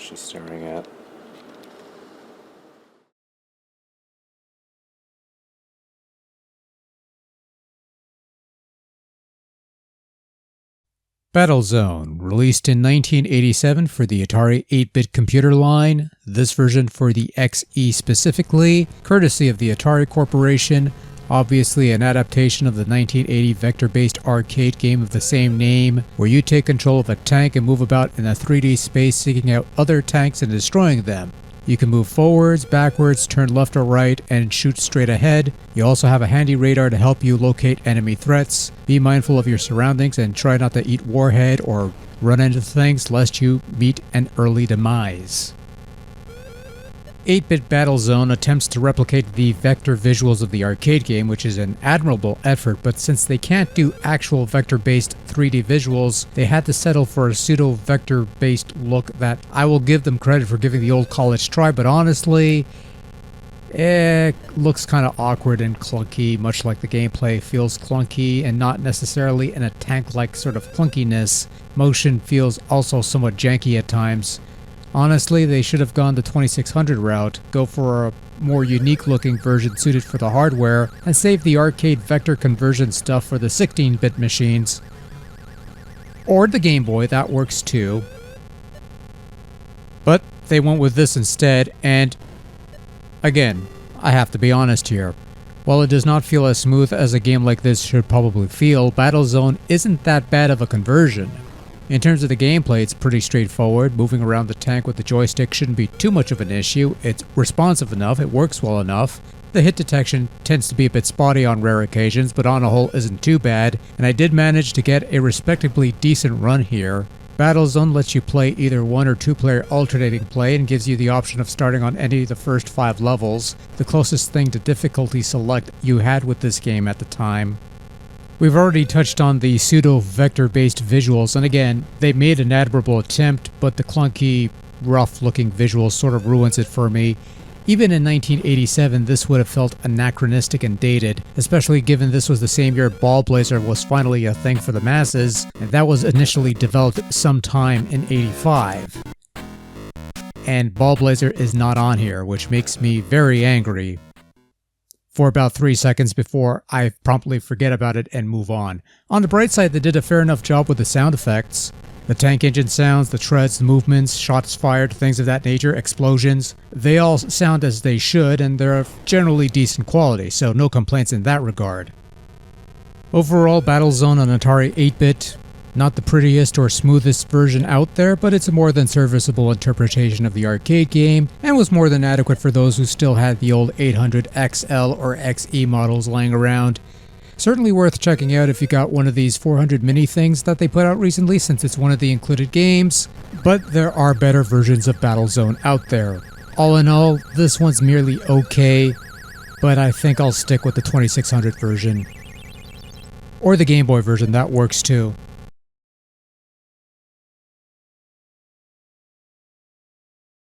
she's staring at. Battlezone, released in 1987 for the Atari 8-bit computer line, this version for the XE specifically, courtesy of the Atari Corporation, obviously an adaptation of the 1980 vector-based arcade game of the same name, where you take control of a tank and move about in a 3D space seeking out other tanks and destroying them. You can move forwards, backwards, turn left or right, and shoot straight ahead. You also have a handy radar to help you locate enemy threats. Be mindful of your surroundings and try not to eat warhead or run into things lest you meet an early demise. 8-bit Battlezone attempts to replicate the vector visuals of the arcade game, which is an admirable effort, but since they can't do actual vector-based 3D visuals, they had to settle for a pseudo-vector-based look that I will give them credit for giving the old college try, but honestly, it looks kind of awkward and clunky, much like the gameplay feels clunky and not necessarily in a tank-like sort of clunkiness. Motion feels also somewhat janky at times. Honestly, they should have gone the 2600 route, go for a more unique looking version suited for the hardware, and save the arcade vector conversion stuff for the 16-bit machines. Or the Game Boy, that works too. But they went with this instead, and again, I have to be honest here. While it does not feel as smooth as a game like this should probably feel, Battlezone isn't that bad of a conversion. In terms of the gameplay, it's pretty straightforward. Moving around the tank with the joystick shouldn't be too much of an issue. It's responsive enough, it works well enough. The hit detection tends to be a bit spotty on rare occasions, but on a whole isn't too bad, and I did manage to get a respectably decent run here. Battlezone lets you play either 1 or 2 player alternating play and gives you the option of starting on any of the first 5 levels, the closest thing to difficulty select you had with this game at the time. We've already touched on the pseudo-vector-based visuals, and again, they made an admirable attempt, but the clunky, rough-looking visuals sort of ruins it for me. Even in 1987, this would have felt anachronistic and dated, especially given this was the same year Ball Blazer was finally a thing for the masses, and that was initially developed sometime in '85. And Ball Blazer is not on here, which makes me very angry. For about 3 seconds before I promptly forget about it and move on. On the bright side, they did a fair enough job with the sound effects. The tank engine sounds, the treads, the movements, shots fired, things of that nature, explosions. They all sound as they should, and they're of generally decent quality, so no complaints in that regard. Overall, Battlezone on Atari 8-bit, not the prettiest or smoothest version out there, but it's a more than serviceable interpretation of the arcade game, and was more than adequate for those who still had the old 800 XL or XE models laying around. Certainly worth checking out if you got one of these 400 mini things that they put out recently, since it's one of the included games, but there are better versions of Battlezone out there. All in all, this one's merely okay, but I think I'll stick with the 2600 version. Or the Game Boy version, that works too.